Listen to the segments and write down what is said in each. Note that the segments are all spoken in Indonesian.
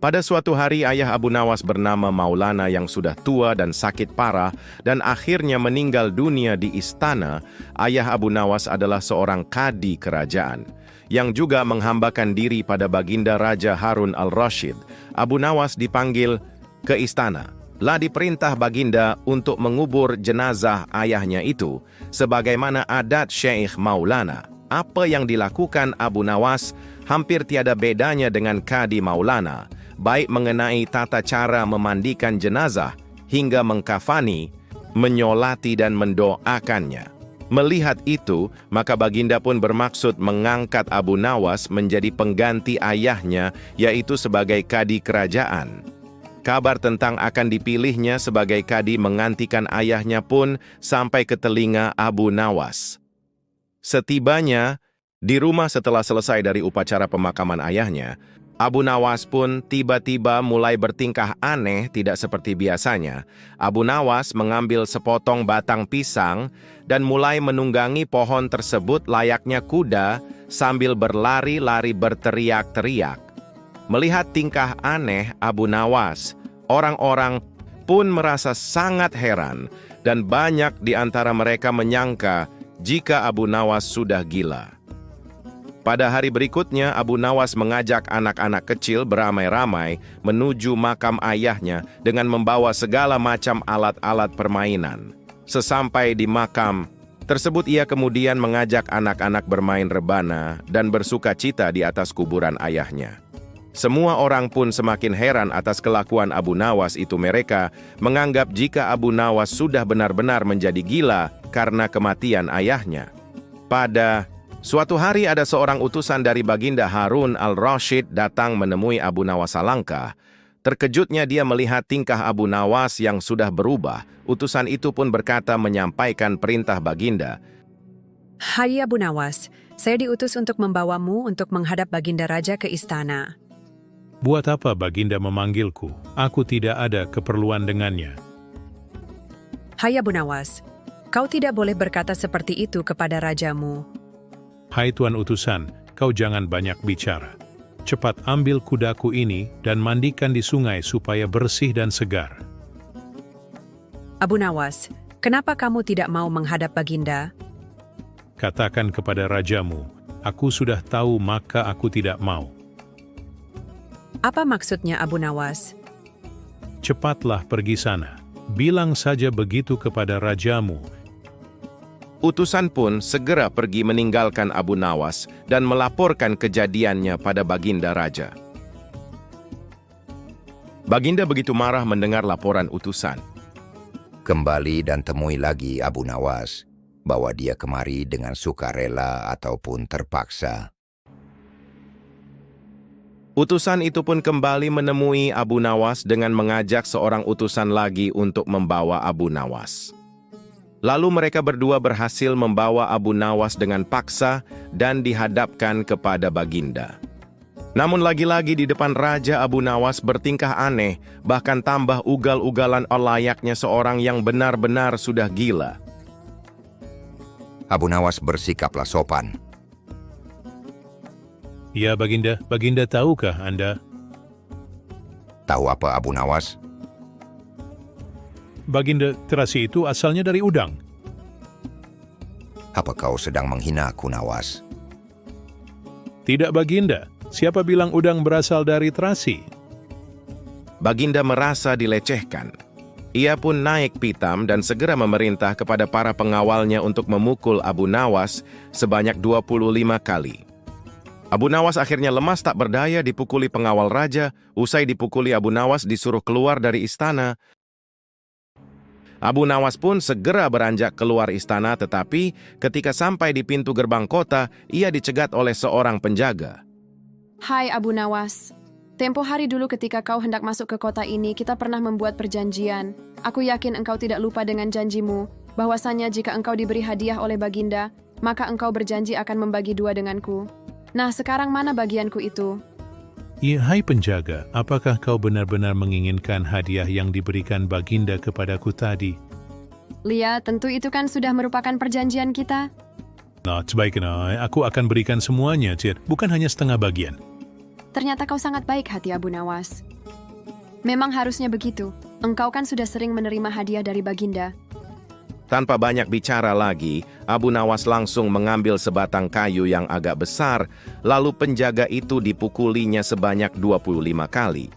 Pada suatu hari ayah Abu Nawas bernama Maulana yang sudah tua dan sakit parah dan akhirnya meninggal dunia di istana. Ayah Abu Nawas adalah seorang kadi kerajaan yang juga menghambakan diri pada baginda Raja Harun al-Rashid. Abu Nawas dipanggil ke istana. Lah diperintah baginda untuk mengubur jenazah ayahnya itu sebagaimana adat Syekh Maulana. Apa yang dilakukan Abu Nawas hampir tiada bedanya dengan kadi Maulana, baik mengenai tata cara memandikan jenazah hingga mengkafani, menyolati dan mendoakannya. Melihat itu, maka baginda pun bermaksud mengangkat Abu Nawas menjadi pengganti ayahnya, yaitu sebagai kadi kerajaan. Kabar tentang akan dipilihnya sebagai kadi menggantikan ayahnya pun sampai ke telinga Abu Nawas. Setibanya di rumah setelah selesai dari upacara pemakaman ayahnya, Abu Nawas pun tiba-tiba mulai bertingkah aneh tidak seperti biasanya. Abu Nawas mengambil sepotong batang pisang dan mulai menunggangi pohon tersebut layaknya kuda sambil berlari-lari berteriak-teriak. Melihat tingkah aneh Abu Nawas, orang-orang pun merasa sangat heran dan banyak di antara mereka menyangka jika Abu Nawas sudah gila. Pada hari berikutnya, Abu Nawas mengajak anak-anak kecil beramai-ramai menuju makam ayahnya dengan membawa segala macam alat-alat permainan. Sesampai di makam tersebut, ia kemudian mengajak anak-anak bermain rebana dan bersuka cita di atas kuburan ayahnya. Semua orang pun semakin heran atas kelakuan Abu Nawas itu. Mereka menganggap jika Abu Nawas sudah benar-benar menjadi gila karena kematian ayahnya. Pada suatu hari ada seorang utusan dari baginda Harun al-Rashid datang menemui Abu Nawas Alangkah. Terkejutnya dia melihat tingkah Abu Nawas yang sudah berubah. Utusan itu pun berkata menyampaikan perintah baginda. Hai Abu Nawas, saya diutus untuk membawamu untuk menghadap baginda raja ke istana. Buat apa baginda memanggilku? Aku tidak ada keperluan dengannya. Hai Abu Nawas, kau tidak boleh berkata seperti itu kepada rajamu. Hai Tuan Utusan, kau jangan banyak bicara. Cepat ambil kudaku ini dan mandikan di sungai supaya bersih dan segar. Abu Nawas, kenapa kamu tidak mau menghadap baginda? Katakan kepada rajamu, aku sudah tahu maka aku tidak mau. Apa maksudnya Abu Nawas? Cepatlah pergi sana. Bilang saja begitu kepada rajamu. Utusan pun segera pergi meninggalkan Abu Nawas dan melaporkan kejadiannya pada baginda raja. Baginda begitu marah mendengar laporan utusan. Kembali dan temui lagi Abu Nawas, bawa dia kemari dengan sukarela ataupun terpaksa. Utusan itu pun kembali menemui Abu Nawas dengan mengajak seorang utusan lagi untuk membawa Abu Nawas. Lalu mereka berdua berhasil membawa Abu Nawas dengan paksa dan dihadapkan kepada baginda. Namun lagi-lagi di depan raja, Abu Nawas bertingkah aneh, bahkan tambah ugal-ugalan layaknya seorang yang benar-benar sudah gila. Abu Nawas bersikaplah sopan. Ya baginda, baginda tahukah Anda? Tahu apa Abu Nawas? Baginda, terasi itu asalnya dari udang. Apa kau sedang menghina aku, Nawas? Tidak baginda, siapa bilang udang berasal dari terasi? Baginda merasa dilecehkan. Ia pun naik pitam dan segera memerintah kepada para pengawalnya untuk memukul Abu Nawas sebanyak 25 kali. Abu Nawas akhirnya lemas tak berdaya dipukuli pengawal raja. Usai dipukuli, Abu Nawas disuruh keluar dari istana. Abu Nawas pun segera beranjak keluar istana, tetapi ketika sampai di pintu gerbang kota, ia dicegat oleh seorang penjaga. Hai Abu Nawas, tempo hari dulu ketika kau hendak masuk ke kota ini, kita pernah membuat perjanjian. Aku yakin engkau tidak lupa dengan janjimu, bahwasanya jika engkau diberi hadiah oleh baginda, maka engkau berjanji akan membagi dua denganku. Nah, sekarang mana bagianku itu? Ya, hai penjaga, apakah kau benar-benar menginginkan hadiah yang diberikan baginda kepadaku tadi? Lia, tentu itu kan sudah merupakan perjanjian kita. Nah, sebaiknya aku akan berikan semuanya, Cid, bukan hanya setengah bagian. Ternyata kau sangat baik hati, Abu Nawas. Memang harusnya begitu. Engkau kan sudah sering menerima hadiah dari Baginda. Tanpa banyak bicara lagi, Abu Nawas langsung mengambil sebatang kayu yang agak besar, lalu penjaga itu dipukulinya sebanyak 25 kali.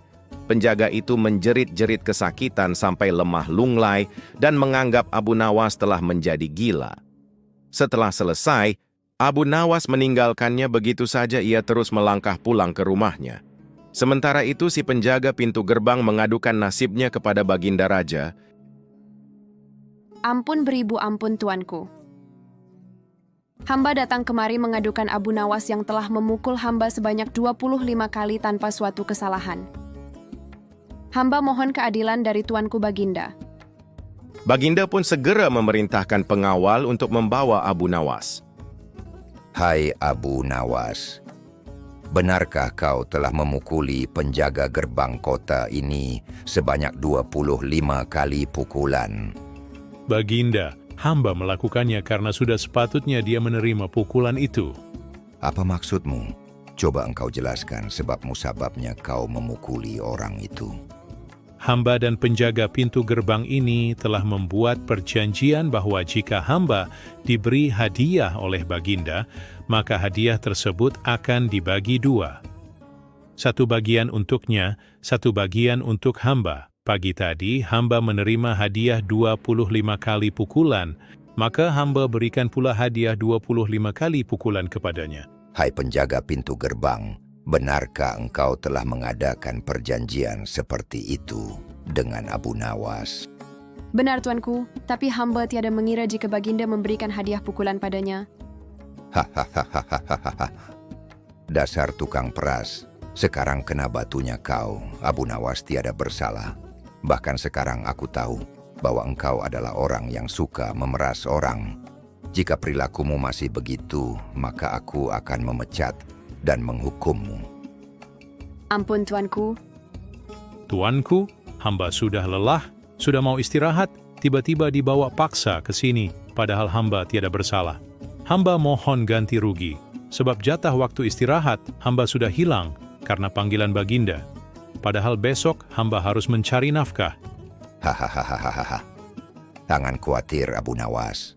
Penjaga itu menjerit-jerit kesakitan sampai lemah lunglai dan menganggap Abu Nawas telah menjadi gila. Setelah selesai, Abu Nawas meninggalkannya begitu saja. Ia terus melangkah pulang ke rumahnya. Sementara itu si penjaga pintu gerbang mengadukan nasibnya kepada Baginda Raja. Ampun beribu ampun tuanku. Hamba datang kemari mengadukan Abu Nawas yang telah memukul hamba sebanyak 25 kali tanpa suatu kesalahan. Hamba mohon keadilan dari tuanku Baginda. Baginda pun segera memerintahkan pengawal untuk membawa Abu Nawas. Hai Abu Nawas, benarkah kau telah memukuli penjaga gerbang kota ini sebanyak 25 kali pukulan? Baginda, hamba melakukannya karena sudah sepatutnya dia menerima pukulan itu. Apa maksudmu? Coba engkau jelaskan sebab musababnya kau memukuli orang itu. Hamba dan penjaga pintu gerbang ini telah membuat perjanjian bahwa jika hamba diberi hadiah oleh Baginda, maka hadiah tersebut akan dibagi dua. Satu bagian untuknya, satu bagian untuk hamba. Pagi tadi, hamba menerima hadiah 25 kali pukulan, maka hamba berikan pula hadiah 25 kali pukulan kepadanya. Hai penjaga pintu gerbang, benarkah engkau telah mengadakan perjanjian seperti itu dengan Abu Nawas? Benar tuanku, tapi hamba tiada mengira jika Baginda memberikan hadiah pukulan padanya. Hahaha. Dasar tukang peras, sekarang kena batunya kau. Abu Nawas tiada bersalah. Bahkan sekarang aku tahu bahwa engkau adalah orang yang suka memeras orang. Jika perilakumu masih begitu, maka aku akan memecat dan menghukummu. Ampun tuanku. Tuanku, hamba sudah lelah, sudah mau istirahat, tiba-tiba dibawa paksa ke sini, padahal hamba tiada bersalah. Hamba mohon ganti rugi, sebab jatah waktu istirahat hamba sudah hilang karena panggilan Baginda. Padahal besok hamba harus mencari nafkah. Hahaha. Jangan khawatir Abu Nawas.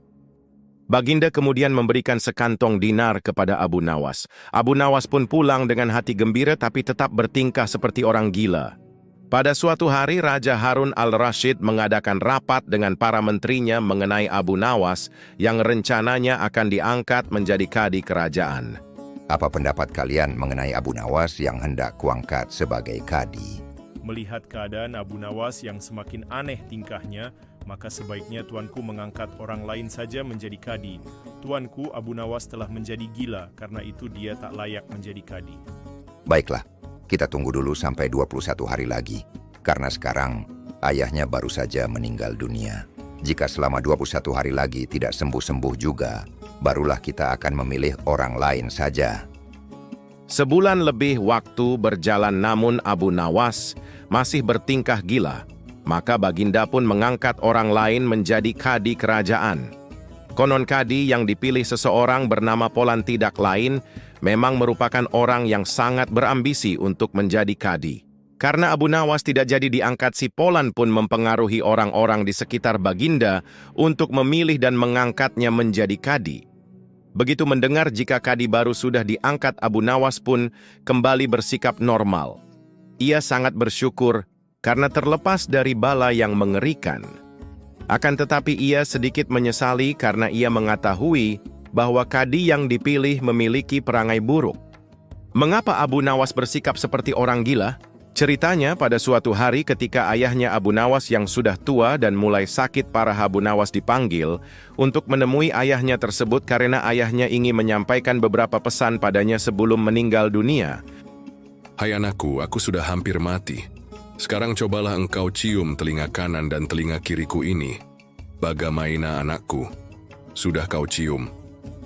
Baginda kemudian memberikan sekantong dinar kepada Abu Nawas. Abu Nawas pun pulang dengan hati gembira tapi tetap bertingkah seperti orang gila. Pada suatu hari, Raja Harun al-Rashid mengadakan rapat dengan para menterinya mengenai Abu Nawas yang rencananya akan diangkat menjadi kadi kerajaan. Apa pendapat kalian mengenai Abu Nawas yang hendak kuangkat sebagai kadi? Melihat keadaan Abu Nawas yang semakin aneh tingkahnya, maka sebaiknya tuanku mengangkat orang lain saja menjadi kadi. Tuanku Abu Nawas telah menjadi gila, karena itu dia tak layak menjadi kadi. Baiklah, kita tunggu dulu sampai 21 hari lagi. Karena sekarang, ayahnya baru saja meninggal dunia. Jika selama 21 hari lagi tidak sembuh-sembuh juga, barulah kita akan memilih orang lain saja. Sebulan lebih waktu berjalan namun Abu Nawas masih bertingkah gila. Maka Baginda pun mengangkat orang lain menjadi kadi kerajaan. Konon kadi yang dipilih seseorang bernama Polan tidak lain memang merupakan orang yang sangat berambisi untuk menjadi kadi. Karena Abu Nawas tidak jadi diangkat, si Polan pun mempengaruhi orang-orang di sekitar Baginda untuk memilih dan mengangkatnya menjadi kadi. Begitu mendengar jika kadi baru sudah diangkat, Abu Nawas pun kembali bersikap normal. Ia sangat bersyukur karena terlepas dari bala yang mengerikan. Akan tetapi ia sedikit menyesali karena ia mengetahui bahwa kadi yang dipilih memiliki perangai buruk. Mengapa Abu Nawas bersikap seperti orang gila? Ceritanya, pada suatu hari ketika ayahnya Abu Nawas yang sudah tua dan mulai sakit parah, Abu Nawas dipanggil untuk menemui ayahnya tersebut karena ayahnya ingin menyampaikan beberapa pesan padanya sebelum meninggal dunia. Hai anakku, aku sudah hampir mati. Sekarang cobalah engkau cium telinga kanan dan telinga kiriku ini. Bagaimana anakku? Sudah kau cium?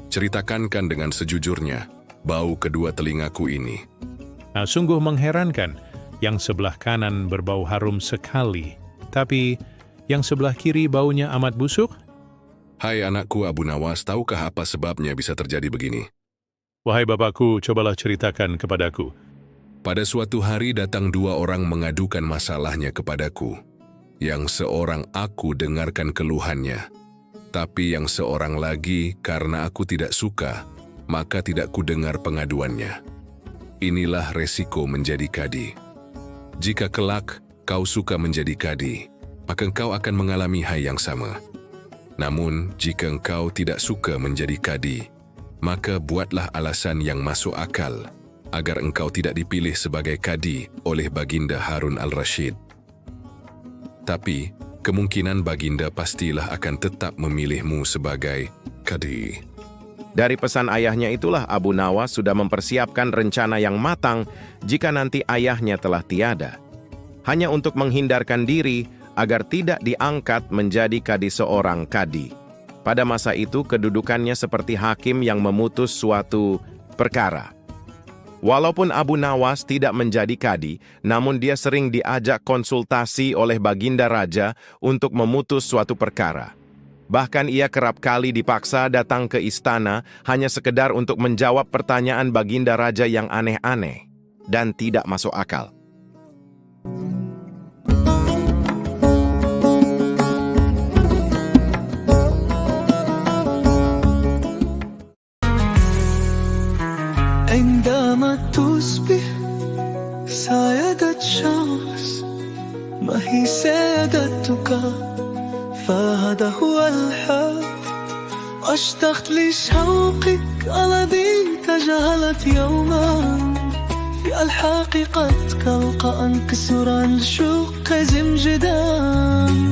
Ceritakankan dengan sejujurnya bau kedua telingaku ini. Nah, sungguh mengherankan. Yang sebelah kanan berbau harum sekali, tapi yang sebelah kiri baunya amat busuk? Hai anakku Abu Nawas, tahukah apa sebabnya bisa terjadi begini? Wahai bapakku, cobalah ceritakan kepadaku. Pada suatu hari datang dua orang mengadukan masalahnya kepadaku. Yang seorang aku dengarkan keluhannya, tapi yang seorang lagi karena aku tidak suka, maka tidak kudengar pengaduannya. Inilah resiko menjadi kadi. Jika kelak kau suka menjadi kadi, maka engkau akan mengalami hal yang sama. Namun, jika engkau tidak suka menjadi kadi, maka buatlah alasan yang masuk akal agar engkau tidak dipilih sebagai kadi oleh Baginda Harun al-Rashid. Tapi, kemungkinan Baginda pastilah akan tetap memilihmu sebagai kadi. Dari pesan ayahnya itulah Abu Nawas sudah mempersiapkan rencana yang matang jika nanti ayahnya telah tiada. Hanya untuk menghindarkan diri agar tidak diangkat menjadi kadi seorang kadi. Pada masa itu kedudukannya seperti hakim yang memutus suatu perkara. Walaupun Abu Nawas tidak menjadi kadi, namun dia sering diajak konsultasi oleh Baginda Raja untuk memutus suatu perkara. Bahkan ia kerap kali dipaksa datang ke istana hanya sekedar untuk menjawab pertanyaan Baginda Raja yang aneh-aneh dan tidak masuk akal. عندما تصبح سيادة الشمس ما هي سيادتك فهذا هو الحق اشتقت لشوقك الذي تجاهلت يوما في الحقيقة كالقى انكسرا لشوق زمجدان